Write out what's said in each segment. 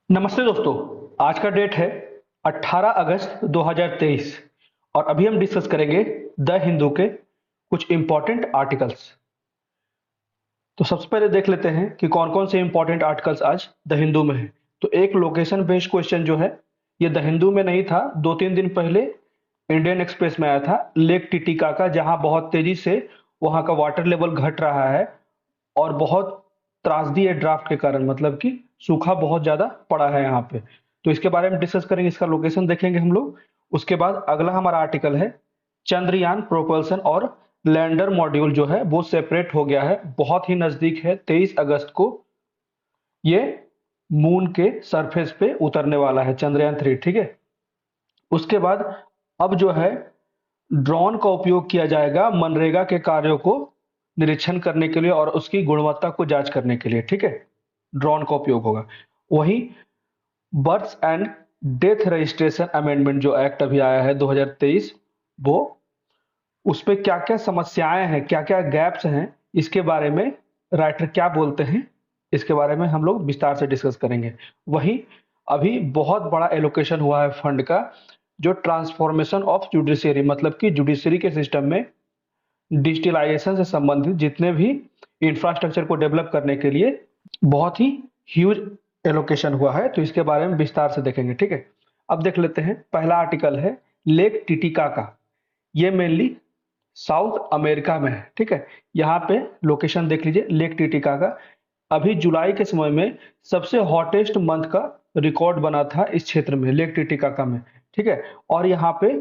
नमस्ते दोस्तों। आज का डेट है 18 अगस्त 2023 और अभी हम डिस्कस करेंगे द हिंदू के कुछ इंपॉर्टेंट आर्टिकल्स। तो सबसे पहले देख लेते हैं कि कौन कौन से इंपॉर्टेंट आर्टिकल्स आज द हिंदू में है। तो एक लोकेशन बेस्ड क्वेश्चन जो है ये द हिंदू में नहीं था, 2-3 दिन पहले इंडियन एक्सप्रेस में आया था। लेक टिटिकाका जहां बहुत तेजी से वहां का वाटर लेवल घट रहा है और बहुत त्रासदी है ड्राफ्ट के कारण, मतलब कि सूखा बहुत ज्यादा पड़ा है यहाँ पे। तो इसके बारे में डिस्कस करेंगे, इसका लोकेशन देखेंगे हम लोग। उसके बाद अगला हमारा आर्टिकल है चंद्रयान प्रोपल्सन और लैंडर मॉड्यूल जो है वो सेपरेट हो गया है, बहुत ही नजदीक है। 23 अगस्त को ये मून के सरफेस पे उतरने वाला है चंद्रयान 3, ठीक है। उसके बाद अब जो है ड्रोन का उपयोग किया जाएगा मनरेगा के कार्यों को निरीक्षण करने के लिए और उसकी गुणवत्ता को जांच करने के लिए, ठीक है। ड्रोन का उपयोग होगा। वही birth and death registration amendment जो एक्ट अभी आया है 2023, वो उस पे क्या क्या समस्याएं हैं, क्या क्या गैप्स हैं, इसके बारे में राइटर क्या बोलते हैं, इसके बारे में हम लोग विस्तार से डिस्कस करेंगे। वही अभी बहुत बड़ा एलोकेशन हुआ है फंड का, जो ट्रांसफॉर्मेशन ऑफ जुडिशरी, मतलब कि जुडिशरी के सिस्टम में डिजिटलाइजेशन से संबंधित जितने भी इंफ्रास्ट्रक्चर को डेवलप करने के लिए बहुत ही ह्यूज एलोकेशन हुआ है। तो इसके बारे में विस्तार से देखेंगे, ठीक है। अब देख लेते हैं, पहला आर्टिकल है लेक टिटिकाका। ये मेनली साउथ अमेरिका में है, ठीक है। यहाँ पे लोकेशन देख लीजिए, लेक टिटिकाका अभी जुलाई के समय में सबसे हॉटेस्ट मंथ का रिकॉर्ड बना था इस क्षेत्र में, लेक टिटिकाका में, ठीक है। और यहाँ पे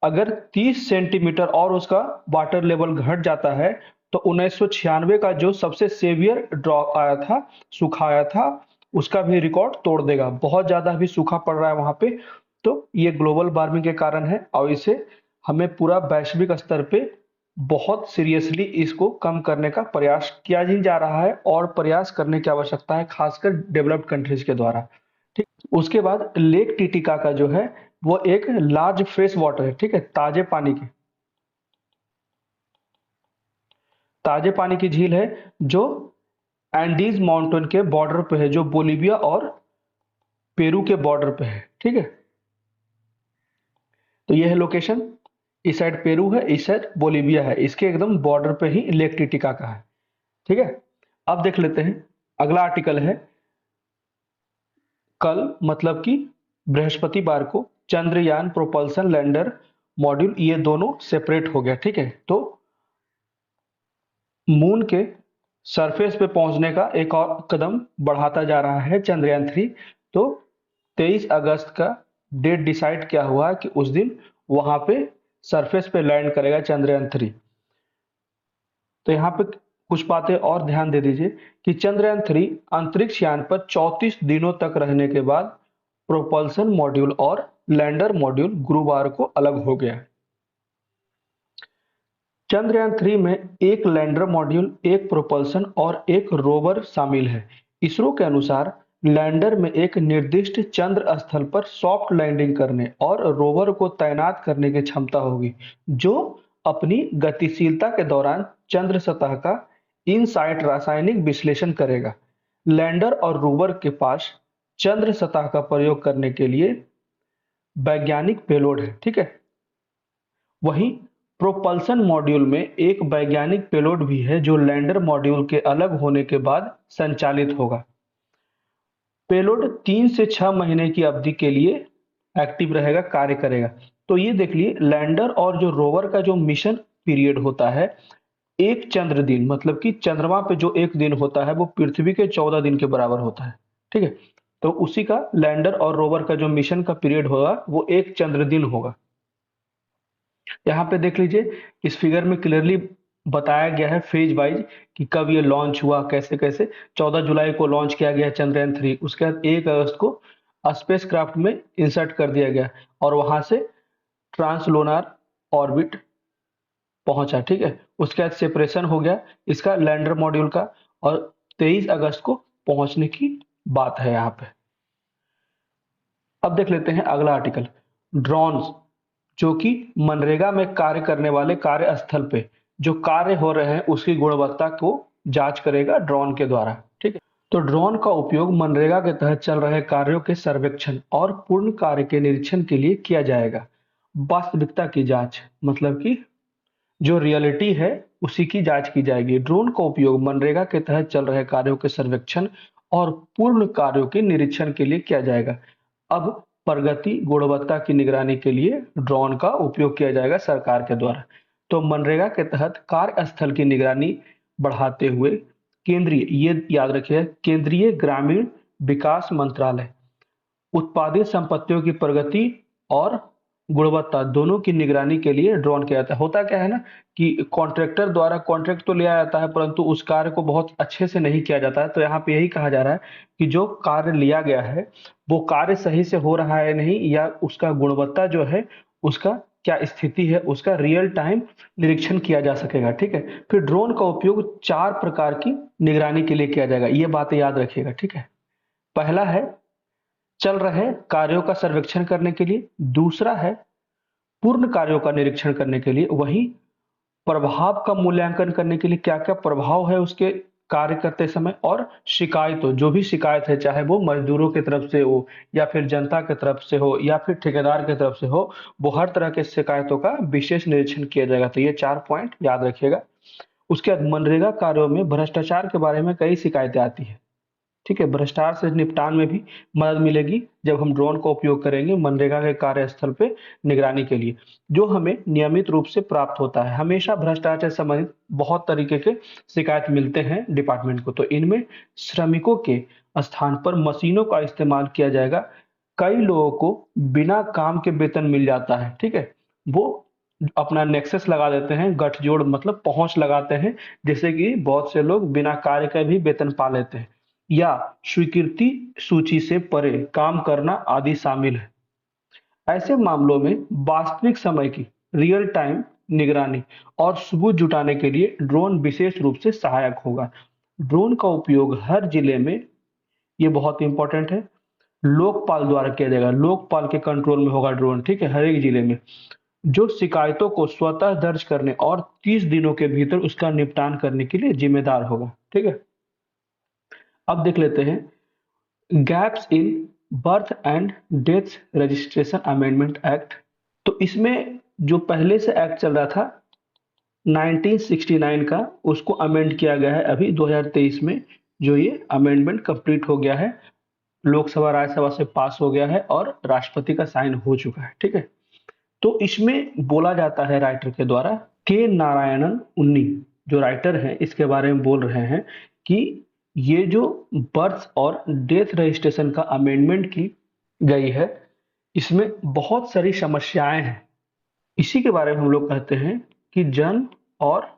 अगर 30 सेंटीमीटर और उसका वाटर लेवल घट जाता है तो 1996 का जो सबसे सेवियर ड्रॉप आया था, सूखा आया था, उसका भी रिकॉर्ड तोड़ देगा। बहुत ज्यादा अभी सूखा पड़ रहा है वहां पे। तो ये ग्लोबल वार्मिंग के कारण है और इसे हमें पूरा वैश्विक स्तर पे बहुत सीरियसली इसको कम करने का प्रयास किया ही जा रहा है और प्रयास करने की आवश्यकता है, खासकर डेवलप्ड कंट्रीज के द्वारा, ठीक। उसके बाद लेक टिटिकाका जो है वो एक लार्ज फ्रेश वाटर है, ठीक है, ताजे पानी की झील है जो एंडीज माउंटेन के बॉर्डर पे है, जो बोलीविया और पेरू के बॉर्डर पे है, ठीक है। तो ये है लोकेशन, इस साइड पेरू है, इस साइड बोलीविया है, इसके एकदम बॉर्डर पे ही लेक टिटिकाका है, ठीक है। अब देख लेते हैं, अगला आर्टिकल है कल, मतलब कि बृहस्पतिवार को चंद्रयान प्रोपल्सन लैंडर मॉड्यूल ये दोनों सेपरेट हो गया, ठीक है। तो मून के सरफेस पे पहुंचने का एक और कदम बढ़ाता जा रहा है चंद्रयान 3। तो 23 अगस्त का डेट डिसाइड किया हुआ कि उस दिन वहां पे सरफेस पे लैंड करेगा चंद्रयान 3। तो यहाँ पे कुछ बातें और ध्यान दे दीजिए कि चंद्रयान 3 अंतरिक्ष यान पर 34 दिनों तक रहने के बाद प्रोपल्सन मॉड्यूल और लैंडर मॉड्यूल गुरुवार को अलग हो गया। चंद्रयान 3 में एक लैंडर मॉड्यूल, एक प्रोपल्सन और एक रोवर शामिल है। इसरो के अनुसार लैंडर में एक निर्दिष्ट चंद्र स्थल पर सॉफ्ट लैंडिंग करने और रोवर को तैनात करने की क्षमता होगी, जो अपनी गतिशीलता के दौरान चंद्र सतह का इनसाइट रासायनिक विश्लेषण करेगा। लैंडर और रोवर के पास चंद्र सतह का प्रयोग करने के लिए वैज्ञानिक पेलोड है, ठीक है। वहीं प्रोपल्सन मॉड्यूल में एक वैज्ञानिक पेलोड भी है जो लैंडर मॉड्यूल के अलग होने के बाद संचालित होगा। पेलोड 3 से 6 महीने की अवधि के लिए एक्टिव रहेगा, कार्य करेगा। तो ये देख लिए, लैंडर और जो रोवर का जो मिशन पीरियड होता है, एक चंद्र दिन, मतलब कि चंद्रमा पे जो एक दिन होता है वो पृथ्वी के 14 दिन के बराबर होता है, ठीक है। तो उसी का लैंडर और रोवर का जो मिशन का पीरियड होगा वो एक चंद्र दिन होगा। यहाँ पे देख लीजिए, इस फिगर में क्लियरली बताया गया है फेज वाइज कि कब ये लॉन्च हुआ, कैसे कैसे। 14 जुलाई को लॉन्च किया गया चंद्रयान 3, उसके बाद 1 अगस्त को स्पेस क्राफ्ट में इंसर्ट कर दिया गया और वहां से ट्रांसलोनार ऑर्बिट पहुंचा, ठीक है। उसके बाद सेपरेशन हो गया इसका लैंडर मॉड्यूल का और 23 अगस्त को पहुंचने की बात है यहाँ पे। अब देख लेते हैं अगला आर्टिकल, ड्रोन्स, जो कि मनरेगा में कार्य करने वाले कार्यस्थल पे जो कार्य हो रहे हैं उसकी गुणवत्ता को जांच करेगा ड्रोन के द्वारा, ठीक है। तो ड्रोन का उपयोग मनरेगा के तहत चल रहे कार्यों के सर्वेक्षण और पूर्ण कार्य के निरीक्षण के लिए किया जाएगा। वास्तविकता की जांच, मतलब कि जो रियलिटी है उसी की जांच की जाएगी। ड्रोन का उपयोग मनरेगा के तहत चल रहे कार्यों के सर्वेक्षण और पूर्ण कार्यों के निरीक्षण के लिए किया जाएगा। अब प्रगति गुणवत्ता की निगरानी के लिए ड्रोन का उपयोग किया जाएगा सरकार के द्वारा। तो मनरेगा के तहत कार्यस्थल की निगरानी बढ़ाते हुए केंद्रीय, ये याद रखिए, केंद्रीय ग्रामीण विकास मंत्रालय उत्पादित संपत्तियों की प्रगति और गुणवत्ता दोनों की निगरानी के लिए ड्रोन किया जाता है। होता क्या है ना कि कॉन्ट्रैक्टर द्वारा कॉन्ट्रैक्ट तो लिया जाता है, परंतु उस कार्य को बहुत अच्छे से नहीं किया जाता है। तो यहाँ पे यही कहा जा रहा है कि जो कार्य लिया गया है वो कार्य सही से हो रहा है नहीं, या उसका गुणवत्ता जो है उसका क्या स्थिति है, उसका रियल टाइम निरीक्षण किया जा सकेगा। ठीक है, फिर ड्रोन का उपयोग 4 प्रकार की निगरानी के लिए किया जाएगा, ये बातें याद रखिएगा। ठीक है, पहला है चल रहे कार्यों का सर्वेक्षण करने के लिए, दूसरा है पूर्ण कार्यों का निरीक्षण करने के लिए, वहीं प्रभाव का मूल्यांकन करने के लिए क्या-क्या प्रभाव है उसके कार्य करते समय, और शिकायतों, जो भी शिकायत है चाहे वो मजदूरों की तरफ से हो या फिर जनता की तरफ से हो या फिर ठेकेदार की तरफ से हो, वो हर तरह के शिकायतों का विशेष निरीक्षण किया जाएगा। तो ये 4 पॉइंट याद रखिएगा। उसके बाद मनरेगा कार्यों में भ्रष्टाचार के बारे में कई शिकायतें आती हैं। ठीक है, भ्रष्टाचार से निपटान में भी मदद मिलेगी जब हम ड्रोन का उपयोग करेंगे मनरेगा के कार्यस्थल पे निगरानी के लिए, जो हमें नियमित रूप से प्राप्त होता है। हमेशा भ्रष्टाचार से संबंधित बहुत तरीके के शिकायत मिलते हैं डिपार्टमेंट को। तो इनमें श्रमिकों के स्थान पर मशीनों का इस्तेमाल किया जाएगा। कई लोगों को बिना काम के वेतन मिल जाता है। ठीक है, वो अपना नेक्सस लगा देते हैं, गठजोड़ मतलब पहुंच लगाते हैं, जिससे कि बहुत से लोग बिना कार्य के भी वेतन पा लेते हैं, या स्वीकृति सूची से परे काम करना आदि शामिल है। ऐसे मामलों में वास्तविक समय की रियल टाइम निगरानी और सबूत जुटाने के लिए ड्रोन विशेष रूप से सहायक होगा। ड्रोन का उपयोग हर जिले में, ये बहुत इंपॉर्टेंट है, लोकपाल द्वारा किया जाएगा। लोकपाल के कंट्रोल में होगा ड्रोन। ठीक है, हर एक जिले में, जो शिकायतों को स्वतः दर्ज करने और 30 दिनों के भीतर उसका निपटान करने के लिए जिम्मेदार होगा। ठीक है, अब देख लेते हैं gaps in birth and death registration amendment act. तो इसमें जो पहले से एक्ट चल रहा था 1969 का, उसको अमेंड किया गया है अभी 2023 में, जो ये अमेंडमेंट कंप्लीट हो गया है, लोकसभा राज्यसभा से पास हो गया है और राष्ट्रपति का साइन हो चुका है। ठीक है, तो इसमें बोला जाता है राइटर के द्वारा, के नारायणन उन्नी जो राइटर हैं इसके बारे में बोल रहे हैं कि ये जो बर्थ और डेथ रजिस्ट्रेशन का अमेंडमेंट की गई है, इसमें बहुत सारी समस्याएं हैं। इसी के बारे में हम लोग कहते हैं कि जन्म और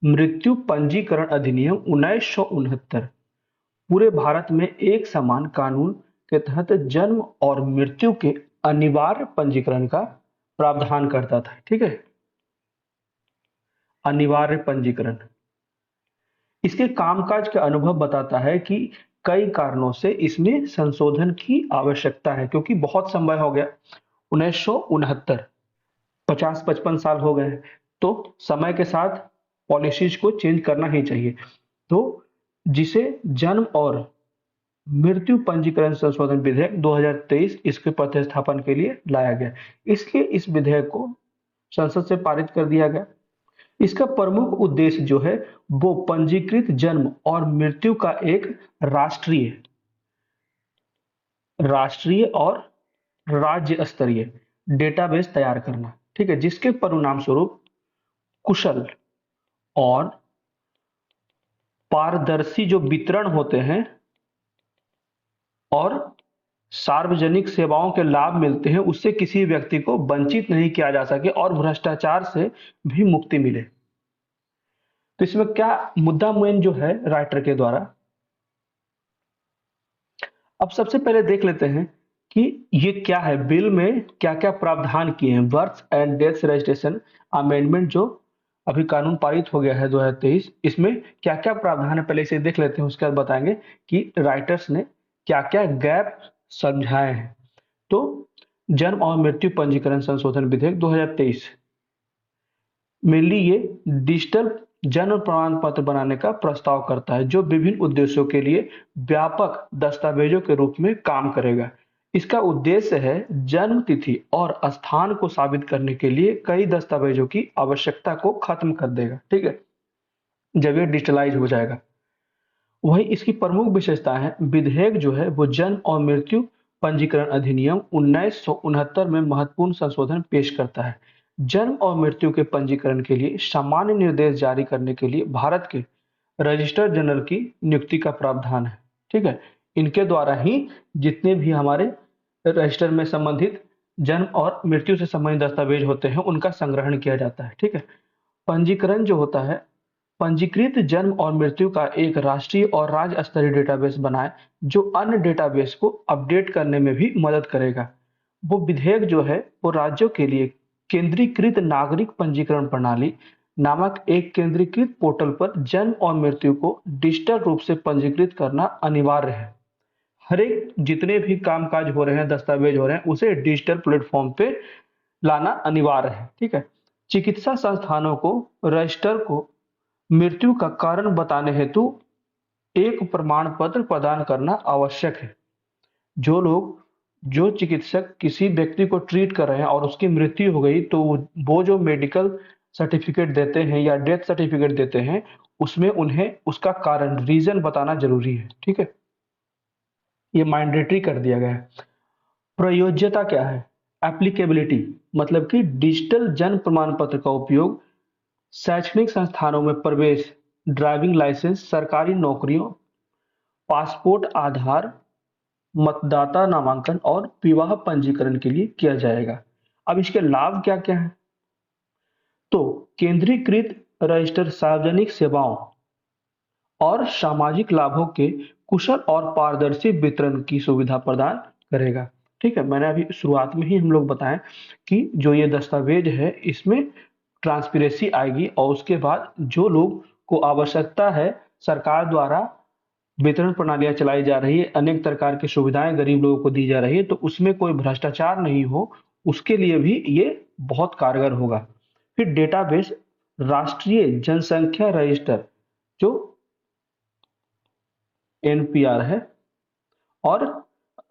मृत्यु पंजीकरण अधिनियम 1969 पूरे भारत में एक समान कानून के तहत जन्म और मृत्यु के अनिवार्य पंजीकरण का प्रावधान करता था। ठीक है, अनिवार्य पंजीकरण। इसके कामकाज का अनुभव बताता है कि कई कारणों से इसमें संशोधन की आवश्यकता है, क्योंकि बहुत समय हो गया, 1969, 50-55 साल हो गए, तो समय के साथ पॉलिसीज को चेंज करना ही चाहिए। तो जिसे जन्म और मृत्यु पंजीकरण संशोधन विधेयक 2023 इसके प्रतिस्थापन के लिए लाया गया, इसलिए इस विधेयक को संसद से पारित कर दिया गया। इसका प्रमुख उद्देश्य जो है वो पंजीकृत जन्म और मृत्यु का एक राष्ट्रीय और राज्य स्तरीय डेटाबेस तैयार करना। ठीक है, जिसके परिणाम स्वरूप कुशल और पारदर्शी जो वितरण होते हैं और सार्वजनिक सेवाओं के लाभ मिलते हैं, उससे किसी व्यक्ति को वंचित नहीं किया जा सके और भ्रष्टाचार से भी मुक्ति मिले। तो इसमें क्या मुद्दा मेन जो है राइटर के द्वारा, अब सबसे पहले देख लेते हैं कि ये क्या है, बिल में क्या क्या प्रावधान किए हैं। Birth and death registration amendment जो अभी कानून पारित हो गया है 2023, इसमें क्या क्या प्रावधान है पहले इसे देख लेते हैं, उसके बाद बताएंगे कि राइटर्स ने क्या क्या गैप समझाए हैं। तो जन्म और मृत्यु पंजीकरण संशोधन विधेयक 2023, मेनली ये डिजिटल जन्म प्रमाण पत्र बनाने का प्रस्ताव करता है, जो विभिन्न उद्देश्यों के लिए व्यापक दस्तावेजों के रूप में काम करेगा। इसका उद्देश्य है जन्म तिथि और स्थान को साबित करने के लिए कई दस्तावेजों की आवश्यकता को खत्म कर देगा। ठीक है, जब ये डिजिटलाइज हो जाएगा। वही इसकी प्रमुख विशेषता है, विधेयक जो है वो जन्म और मृत्यु पंजीकरण अधिनियम 1969 में महत्वपूर्ण संशोधन पेश करता है। जन्म और मृत्यु के पंजीकरण के लिए सामान्य निर्देश जारी करने के लिए भारत के रजिस्ट्रार जनरल की नियुक्ति का प्रावधान है। ठीक है, इनके द्वारा ही जितने भी हमारे रजिस्टर में संबंधित जन्म और मृत्यु से संबंधित दस्तावेज होते हैं उनका संग्रहण किया जाता है। ठीक है, पंजीकरण जो होता है, पंजीकृत जन्म और मृत्यु का एक राष्ट्रीय और राज्य स्तरीय डेटाबेस बनाए, जो अन्य डेटाबेस को अपडेट करने में भी मदद करेगा। वो विधेयक जो है वो राज्यों के लिए केंद्रीकृत नागरिक पंजीकरण प्रणाली नामक एक केंद्रीकृत पोर्टल पर जन्म और मृत्यु को डिजिटल रूप से पंजीकृत करना अनिवार्य है। हर एक जितने भी कामकाज हो रहे हैं, दस्तावेज हो रहे हैं, उसे डिजिटल प्लेटफॉर्म पे लाना अनिवार्य है। ठीक है, चिकित्सा संस्थानों को रजिस्टर को मृत्यु का कारण बताने हेतु एक प्रमाण पत्र प्रदान करना आवश्यक है। जो चिकित्सक किसी व्यक्ति को ट्रीट कर रहे हैं और उसकी मृत्यु हो गई, तो वो जो मेडिकल सर्टिफिकेट देते हैं या डेथ सर्टिफिकेट देते हैं, उसमें उन्हें उसका कारण, रीजन बताना जरूरी है। ठीक है, ये मैंडेटरी कर दिया गया है। प्रयोज्यता क्या है? एप्लीकेबिलिटी, मतलब कि डिजिटल जन्म प्रमाण पत्र का उपयोग शैक्षणिक संस्थानों में प्रवेश, ड्राइविंग लाइसेंस, सरकारी नौकरियों, पासपोर्ट, आधार, मतदाता नामांकन और विवाह पंजीकरण के लिए किया जाएगा। अब इसके लाभ क्या क्या है? तो केंद्रीकृत रजिस्टर सार्वजनिक सेवाओं और सामाजिक लाभों के कुशल और पारदर्शी वितरण की सुविधा प्रदान करेगा। ठीक है, मैंने अभी शुरुआत में ही हम लोग बताएं कि जो ये दस्तावेज है इसमें ट्रांसपेरेंसी आएगी, और उसके बाद जो लोग को आवश्यकता है, सरकार द्वारा वितरण प्रणालियां चलाई जा रही है, अनेक प्रकार की सुविधाएं गरीब लोगों को दी जा रही है, तो उसमें कोई भ्रष्टाचार नहीं हो, उसके लिए भी ये बहुत कारगर होगा। फिर डेटाबेस, राष्ट्रीय जनसंख्या रजिस्टर जो एनपीआर है, और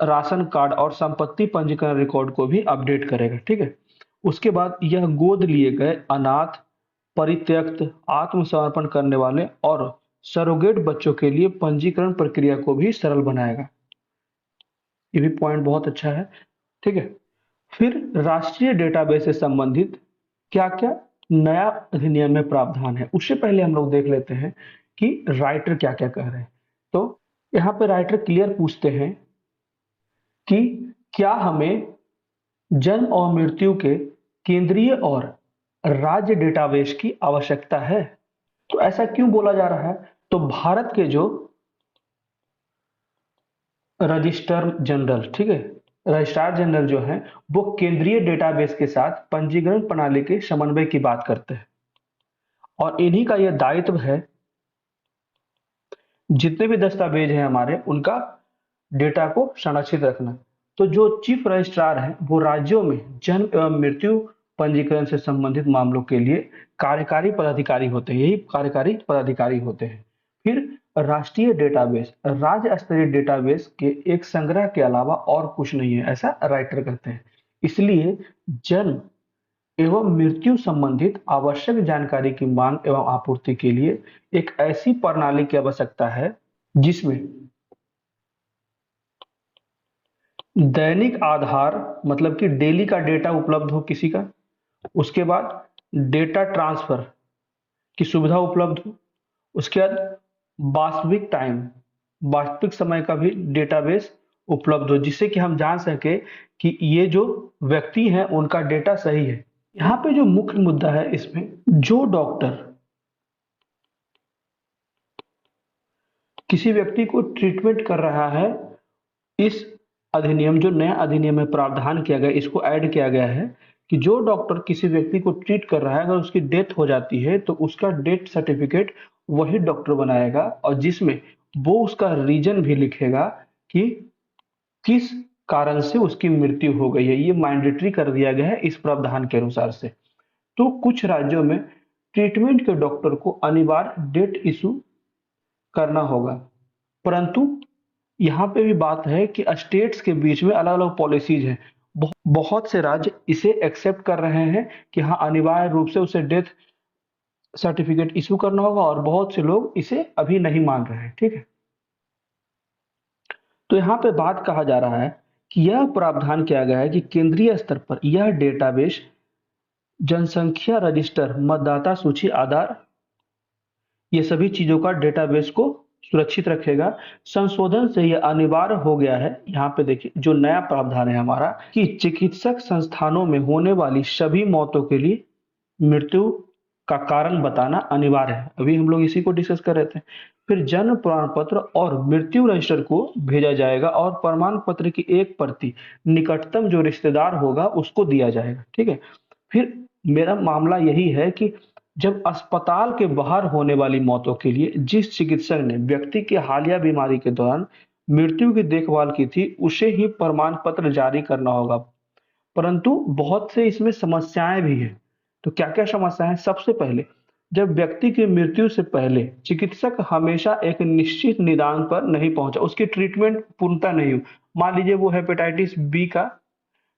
राशन कार्ड और संपत्ति पंजीकरण रिकॉर्ड को भी अपडेट करेगा। ठीक है, उसके बाद यह गोद लिए गए अनाथ, परित्यक्त, आत्मसमर्पण करने वाले और सरोगेट बच्चों के लिए पंजीकरण प्रक्रिया को भी सरल बनाएगा। ये भी पॉइंट बहुत अच्छा है। ठीक है, फिर राष्ट्रीय डेटाबेस से संबंधित क्या क्या नया अधिनियम में प्रावधान है, उससे पहले हम लोग देख लेते हैं कि राइटर क्या क्या कह रहे हैं। तो यहाँ पे राइटर क्लियर पूछते हैं कि क्या हमें जन्म और मृत्यु के केंद्रीय और राज्य डेटाबेस की आवश्यकता है? तो ऐसा क्यों बोला जा रहा है? तो भारत के जो रजिस्ट्रार जनरल, ठीक है, रजिस्ट्रार जनरल जो है वो केंद्रीय डेटाबेस के साथ पंजीकरण प्रणाली के समन्वय की बात करते हैं, और इन्हीं का यह दायित्व है जितने भी दस्तावेज हैं हमारे, उनका डेटा को संरक्षित रखना। तो जो चीफ रजिस्ट्रार है वो राज्यों में जन्म एवं मृत्यु पंजीकरण से संबंधित मामलों के लिए कार्यकारी पदाधिकारी होते हैं, यही कार्यकारी पदाधिकारी होते हैं। फिर राष्ट्रीय डेटाबेस, राज्य स्तरीय डेटाबेस के एक संग्रह के अलावा और कुछ नहीं है, ऐसा राइटर कहते हैं। इसलिए जन्म एवं मृत्यु संबंधित आवश्यक जानकारी की मांग एवं आपूर्ति के लिए एक ऐसी प्रणाली की आवश्यकता है जिसमें दैनिक आधार, मतलब कि डेली का डेटा उपलब्ध हो किसी का, उसके बाद डेटा ट्रांसफर की सुविधा उपलब्ध हो, उसके बाद वास्तविक टाइम, वास्तविक समय का भी डेटाबेस उपलब्ध हो, जिससे कि हम जान सके कि ये जो व्यक्ति हैं उनका डेटा सही है। यहाँ पे जो मुख्य मुद्दा है इसमें, जो डॉक्टर किसी व्यक्ति को ट्रीटमेंट कर रहा है, इस अधिनियम, जो नया अधिनियम में प्रावधान किया गया, इसको ऐड किया गया है कि जो डॉक्टर किसी व्यक्ति को ट्रीट कर रहा है, अगर उसकी डेथ हो जाती है तो उसका डेथ सर्टिफिकेट वही डॉक्टर बनाएगा, और जिसमें वो उसका रीजन भी लिखेगा कि किस कारण से उसकी मृत्यु हो गई है। ये मैंडेटरी कर दिया गया है इस प्रावधान के अनुसार से। तो कुछ राज्यों में ट्रीटमेंट के डॉक्टर को अनिवार्य डेट इशू करना होगा। परंतु यहाँ पे भी बात है कि स्टेट्स के बीच में अलग-अलग पॉलिसीज हैं। बहुत से राज्य इसे एक्सेप्ट कर रहे हैं कि हाँ, अनिवार्य रूप से उसे डेथ सर्टिफिकेट इशू करना होगा, और बहुत से लोग इसे अभी नहीं मान रहे हैं। ठीक है, तो यहाँ पे बात कहा जा रहा है कि यह प्रावधान किया गया है कि केंद्रीय स्तर पर यह डेटाबेस जनसंख्या रजिस्टर, मतदाता सूची, आधार, ये सभी चीजों का डेटाबेस को सुरक्षित रखेगा। संशोधन से यह अनिवार्य हो गया है, यहाँ पे देखिए जो नया प्रावधान है हमारा, कि चिकित्सक संस्थानों में होने वाली सभी मौतों के लिए मृत्यु का कारण बताना अनिवार्य है। अभी हम लोग इसी को डिस्कस कर रहे थे। फिर जन्म प्रमाण पत्र और मृत्यु रजिस्टर को भेजा जाएगा, और प्रमाण पत्र की एक प्रति निकटतम जो रिश्तेदार होगा उसको दिया जाएगा। ठीक है, फिर मेरा मामला यही है कि जब अस्पताल के बाहर होने वाली मौतों के लिए जिस चिकित्सक ने व्यक्ति की हालिया बीमारी के दौरान मृत्यु की देखभाल की थी, उसे ही प्रमाण पत्र जारी करना होगा। परंतु बहुत से इसमें समस्याएं भी हैं। तो क्या-क्या समस्या है? सबसे पहले, जब व्यक्ति की मृत्यु से पहले चिकित्सक हमेशा एक निश्चित निदान पर नहीं पहुंचा, उसकी ट्रीटमेंट पूर्णतः नहीं हुई। मान लीजिए वो हेपेटाइटिस बी का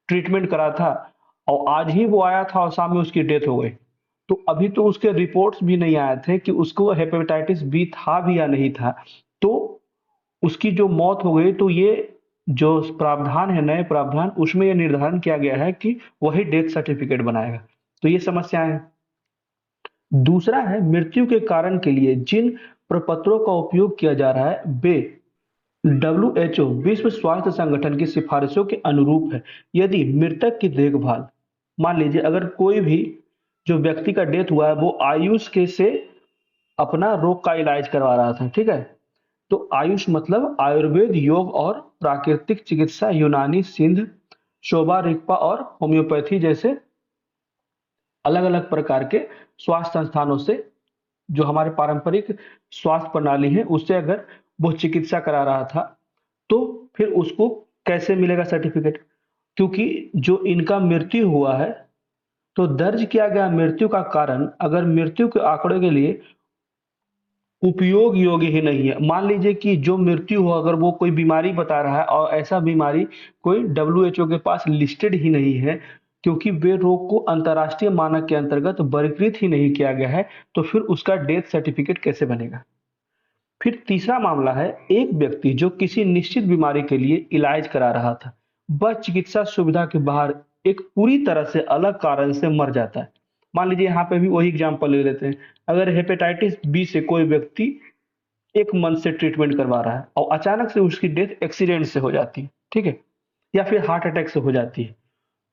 ट्रीटमेंट करा था और आज ही वो आया था और शाम में उसकी डेथ हो गई। तो अभी तो उसके रिपोर्ट्स भी नहीं आए थे कि उसको हेपेटाइटिस बी था भी या नहीं था। तो उसकी जो मौत हो गई, तो ये जो प्रावधान है, नए प्रावधान, उसमें ये निर्धारण किया गया है कि वही डेथ सर्टिफिकेट बनाएगा। तो ये समस्याएं हैं। दूसरा है, मृत्यु के कारण के लिए जिन प्रपत्रों का उपयोग किया जा रहा है वे WHO, विश्व स्वास्थ्य संगठन की सिफारिशों के अनुरूप है। यदि मृतक की देखभाल, मान लीजिए अगर कोई भी जो व्यक्ति का डेथ हुआ है वो आयुष के से अपना रोग का इलाज करवा रहा था, ठीक है, तो आयुष मतलब आयुर्वेद, योग और प्राकृतिक चिकित्सा, यूनानी, सिंध, शोभा, रिक्पा और होम्योपैथी जैसे अलग अलग प्रकार के स्वास्थ्य संस्थानों से, जो हमारे पारंपरिक स्वास्थ्य प्रणाली है, उससे अगर वो चिकित्सा करा रहा था, तो फिर उसको कैसे मिलेगा सर्टिफिकेट? क्योंकि जो इनका मृत्यु हुआ है, तो दर्ज किया गया मृत्यु का कारण अगर मृत्यु के आंकड़े के लिए उपयोग योग्य ही नहीं है। मान लीजिए कि जो मृत्यु हो, अगर वो कोई बीमारी बता रहा है और ऐसा बीमारी कोई WHO के पास लिस्टेड ही नहीं है, क्योंकि वे रोग को अंतर्राष्ट्रीय मानक के अंतर्गत वर्गीकृत ही नहीं किया गया है, तो फिर उसका डेथ सर्टिफिकेट कैसे बनेगा? फिर तीसरा मामला है, एक व्यक्ति जो किसी निश्चित बीमारी के लिए इलाज करा रहा था, वह चिकित्सा सुविधा के बाहर एक पूरी तरह से अलग कारण से मर जाता है। मान लीजिए यहाँ पे भी वही एग्जांपल ले लेते हैं। अगर हेपेटाइटिस बी से कोई व्यक्ति 1 मंथ से ट्रीटमेंट करवा रहा है और अचानक से उसकी डेथ एक्सीडेंट से हो जाती है, ठीक है? या फिर हार्ट अटैक से हो जाती है।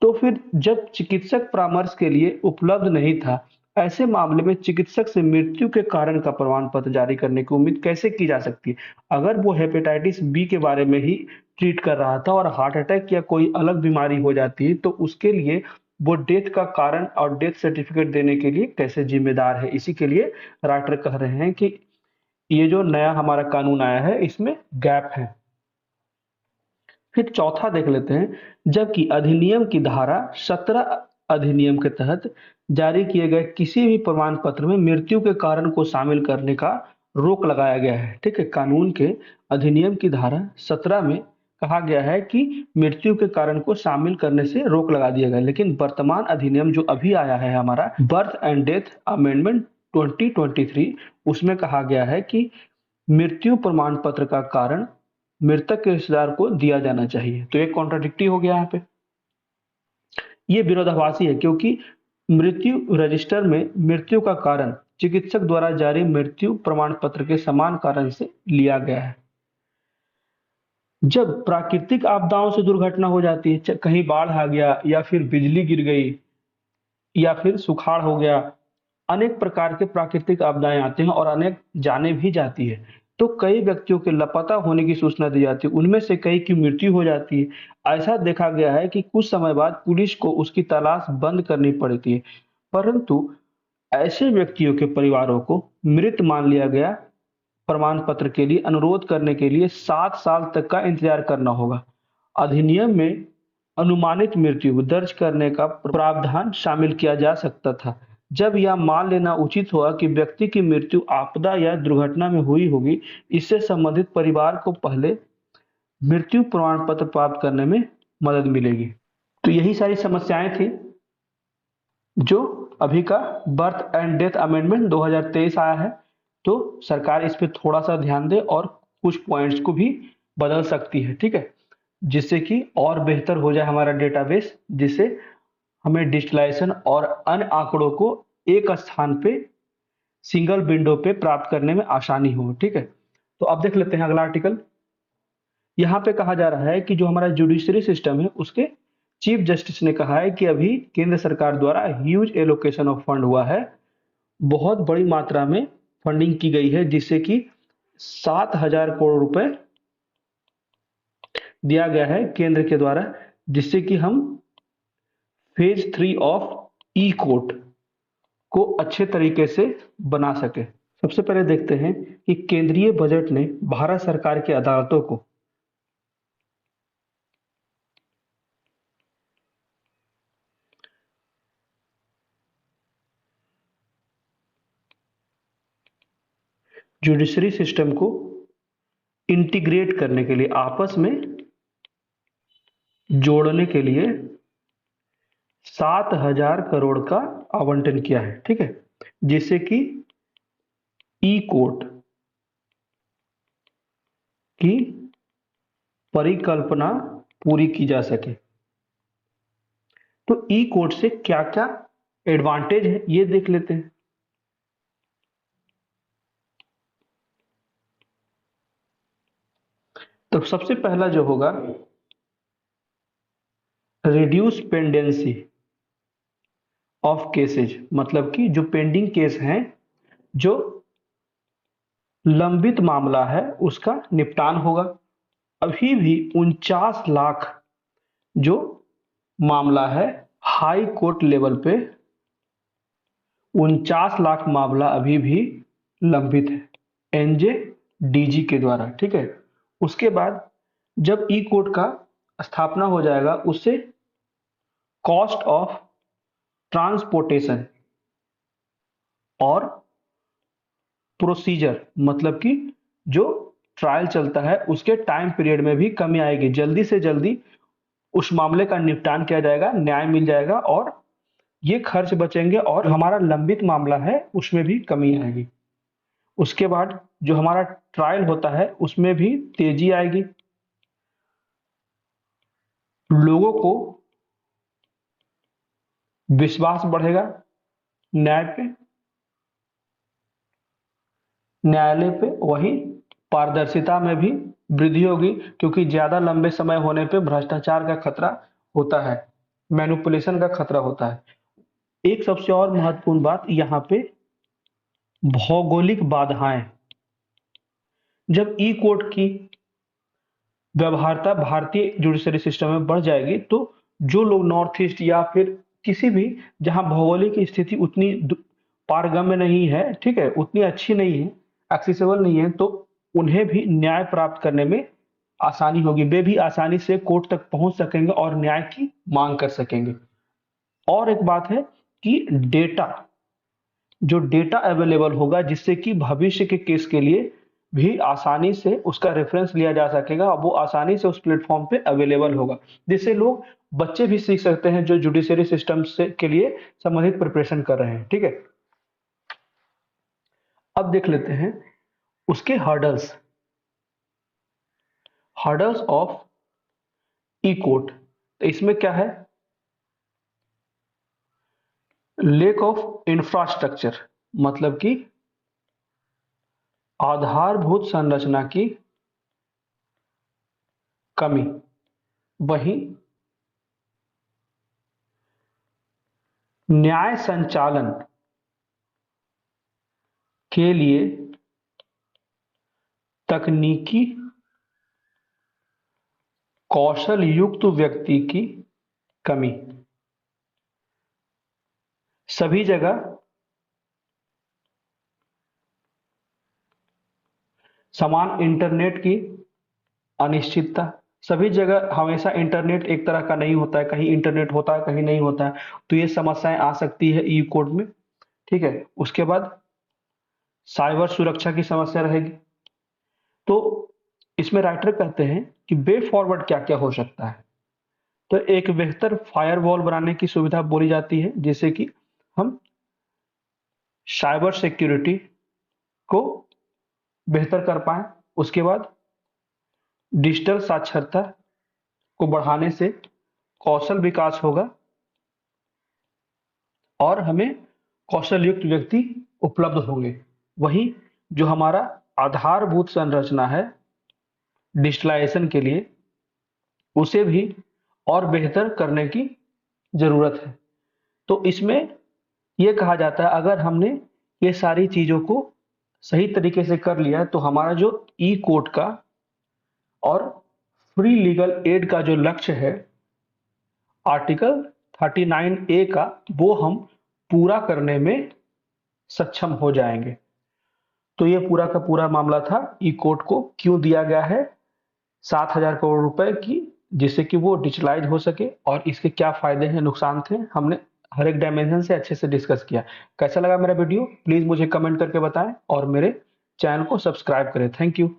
तो फिर जब चिकित्सक परामर्श के लिए उपलब्ध नहीं था, ऐसे मामले में चिकित्सक से मृत्यु के कारण का प्रमाण पत्र जारी करने की उम्मीद कैसे की जा सकती है? अगर वो हेपेटाइटिस बी के बारे में ही ट्रीट कर रहा था और हार्ट अटैक या कोई अलग बीमारी हो जाती है, तो उसके लिए वो डेथ का कारण और डेथ सर्टिफिकेट देने के लिए कैसे जिम्मेदार है? इसी के लिए राइटर कह रहे हैं कि ये जो नया हमारा कानून आया है, इसमें गैप है। फिर चौथा देख लेते हैं, जबकि अधिनियम की धारा 17 अधिनियम के तहत जारी किए गए किसी भी प्रमाण पत्र में मृत्यु के कारण को शामिल करने का रोक लगाया गया है। ठीक है, कानून के अधिनियम की धारा 17 में कहा गया है कि मृत्यु के कारण को शामिल करने से रोक लगा दिया गया, लेकिन वर्तमान अधिनियम जो अभी आया है हमारा बर्थ एंड डेथ अमेंडमेंट 2023, उसमें कहा गया है कि मृत्यु प्रमाण पत्र का कारण मृतक के रिश्तेदार को दिया जाना चाहिए। तो एक कॉन्ट्राडिक्टी हो गया यहाँ पे, ये विरोधाभासी है, क्योंकि मृत्यु रजिस्टर में मृत्यु का कारण चिकित्सक द्वारा जारी मृत्यु प्रमाण पत्र के समान कारण से लिया गया है। जब प्राकृतिक आपदाओं से दुर्घटना हो जाती है, कहीं बाढ़ आ गया या फिर बिजली गिर गई या फिर सुखाड़ हो गया, अनेक प्रकार के प्राकृतिक आपदाएं आती हैं और अनेक जाने भी जाती है, तो कई व्यक्तियों के लापता होने की सूचना दी जाती है, उनमें से कई की मृत्यु हो जाती है। ऐसा देखा गया है कि कुछ समय बाद पुलिस को उसकी तलाश बंद करनी पड़ती है, परंतु ऐसे व्यक्तियों के परिवारों को मृत मान लिया गया प्रमाण पत्र के लिए अनुरोध करने के लिए 7 साल तक का इंतजार करना होगा। अधिनियम में अनुमानित मृत्यु दर्ज करने का प्रावधान शामिल किया जा सकता था, जब यह मान लेना उचित होगा कि व्यक्ति की मृत्यु आपदा या दुर्घटना में हुई होगी, इससे संबंधित परिवार को पहले मृत्यु प्रमाण पत्र प्राप्त करने में मदद मिलेगी। तो यही सारी समस्याएं थी जो अभी का बर्थ एंड डेथ अमेंडमेंट 2023 आया है। तो सरकार इस पे थोड़ा सा ध्यान दे और कुछ पॉइंट्स को भी बदल सकती है, ठीक है, जिससे कि और बेहतर हो जाए हमारा डेटाबेस, जिससे हमें डिजिटलाइजेशन और अन्य आंकड़ों को एक स्थान पे सिंगल विंडो पे प्राप्त करने में आसानी हो, ठीक है। तो अब देख लेते हैं अगला आर्टिकल। यहाँ पे कहा जा रहा है कि जो हमारा जुडिशरी सिस्टम है उसके चीफ जस्टिस ने कहा है कि अभी केंद्र सरकार द्वारा ह्यूज एलोकेशन ऑफ फंड हुआ है, बहुत बड़ी मात्रा में फंडिंग की गई है, जिससे कि 7,000 करोड़ रुपए दिया गया है केंद्र के द्वारा, जिससे कि हम फेज 3 ऑफ ई कोर्ट को अच्छे तरीके से बना सके। सबसे पहले देखते हैं कि केंद्रीय बजट ने भारत सरकार की अदालतों को जुडिशरी सिस्टम को इंटीग्रेट करने के लिए, आपस में जोड़ने के लिए 7,000 करोड़ का आवंटन किया है, ठीक है, जिससे कि ई कोर्ट की परिकल्पना पूरी की जा सके। तो ई कोर्ट से क्या क्या एडवांटेज है ये देख लेते हैं। तो सबसे पहला जो होगा, रिड्यूस पेंडेंसी ऑफ केसेज, मतलब कि जो पेंडिंग केस हैं, जो लंबित मामला है, उसका निपटान होगा। अभी भी 49 लाख जो मामला है हाई कोर्ट लेवल पे, 49 लाख मामला अभी भी लंबित है एनजे डीजी के द्वारा, ठीक है। उसके बाद जब ई कोर्ट का स्थापना हो जाएगा, उससे कॉस्ट ऑफ ट्रांसपोर्टेशन और प्रोसीजर, मतलब कि जो ट्रायल चलता है उसके टाइम पीरियड में भी कमी आएगी, जल्दी से जल्दी उस मामले का निपटान किया जाएगा, न्याय मिल जाएगा और ये खर्च बचेंगे और हमारा लंबित मामला है उसमें भी कमी आएगी। उसके बाद जो हमारा ट्रायल होता है उसमें भी तेजी आएगी, लोगों को विश्वास बढ़ेगा न्याय पे, न्यायालय पे। वहीं पारदर्शिता में भी वृद्धि होगी, क्योंकि ज्यादा लंबे समय होने पे भ्रष्टाचार का खतरा होता है, मैनिपुलेशन का खतरा होता है। एक सबसे और महत्वपूर्ण बात यहाँ पे, भौगोलिक बाधाएं। जब ई कोर्ट की व्यवहार्यता भारतीय जुडिशरी सिस्टम में बढ़ जाएगी, तो जो लोग नॉर्थ ईस्ट या फिर किसी भी जहां भौगोलिक स्थिति उतनी पारगम्य नहीं है, ठीक है, उतनी अच्छी नहीं है, एक्सेसिबल नहीं है, तो उन्हें भी न्याय प्राप्त करने में आसानी होगी, वे भी आसानी से कोर्ट तक पहुंच सकेंगे और न्याय की मांग कर सकेंगे। और एक बात है कि डेटा, जो डेटा अवेलेबल होगा, जिससे कि भविष्य के केस के लिए भी आसानी से उसका रेफरेंस लिया जा सकेगा, वो आसानी से उस प्लेटफॉर्म पे अवेलेबल होगा, जिससे लोग, बच्चे भी सीख सकते हैं जो जुडिशरी सिस्टम से के लिए संबंधित प्रिपरेशन कर रहे हैं, ठीक है। अब देख लेते हैं उसके hurdles, hurdles of E court. तो इसमें क्या है, लेक ऑफ इंफ्रास्ट्रक्चर, मतलब कि आधारभूत संरचना की कमी। वहीं न्याय संचालन के लिए तकनीकी कौशल युक्त व्यक्ति की कमी। सभी जगह समान इंटरनेट की अनिश्चितता, सभी जगह हमेशा इंटरनेट एक तरह का नहीं होता है, कहीं इंटरनेट होता है कहीं नहीं होता है, तो ये समस्याएं आ सकती है ई कोर्ट में। ठीक है। उसके बाद साइबर सुरक्षा की समस्या रहेगी। तो इसमें राइटर कहते हैं कि वे फॉरवर्ड क्या-क्या हो सकता है। तो एक बेहतर फायरवॉल बनाने की सुविधा बोली जाती है, जिससे कि हम साइबर सिक्योरिटी को बेहतर कर पाएँ। उसके बाद डिजिटल साक्षरता को बढ़ाने से कौशल विकास होगा और हमें कौशल युक्त व्यक्ति उपलब्ध होंगे। वहीं जो हमारा आधारभूत संरचना है डिजिटलाइजेशन के लिए, उसे भी और बेहतर करने की ज़रूरत है। तो इसमें ये कहा जाता है, अगर हमने ये सारी चीज़ों को सही तरीके से कर लिया, तो हमारा जो ई कोर्ट का और फ्री लीगल एड का जो लक्ष्य है आर्टिकल 39 ए का, वो हम पूरा करने में सक्षम हो जाएंगे। तो ये पूरा का पूरा मामला था ई कोर्ट को क्यों दिया गया है 7,000 करोड़ रुपए की, जिससे कि वो डिजिटलाइज हो सके, और इसके क्या फायदे हैं, नुकसान थे, हमने हर एक डायमेंशन से अच्छे से डिस्कस किया। कैसा लगा मेरा वीडियो, प्लीज मुझे कमेंट करके बताएं और मेरे चैनल को सब्सक्राइब करें। Thank you.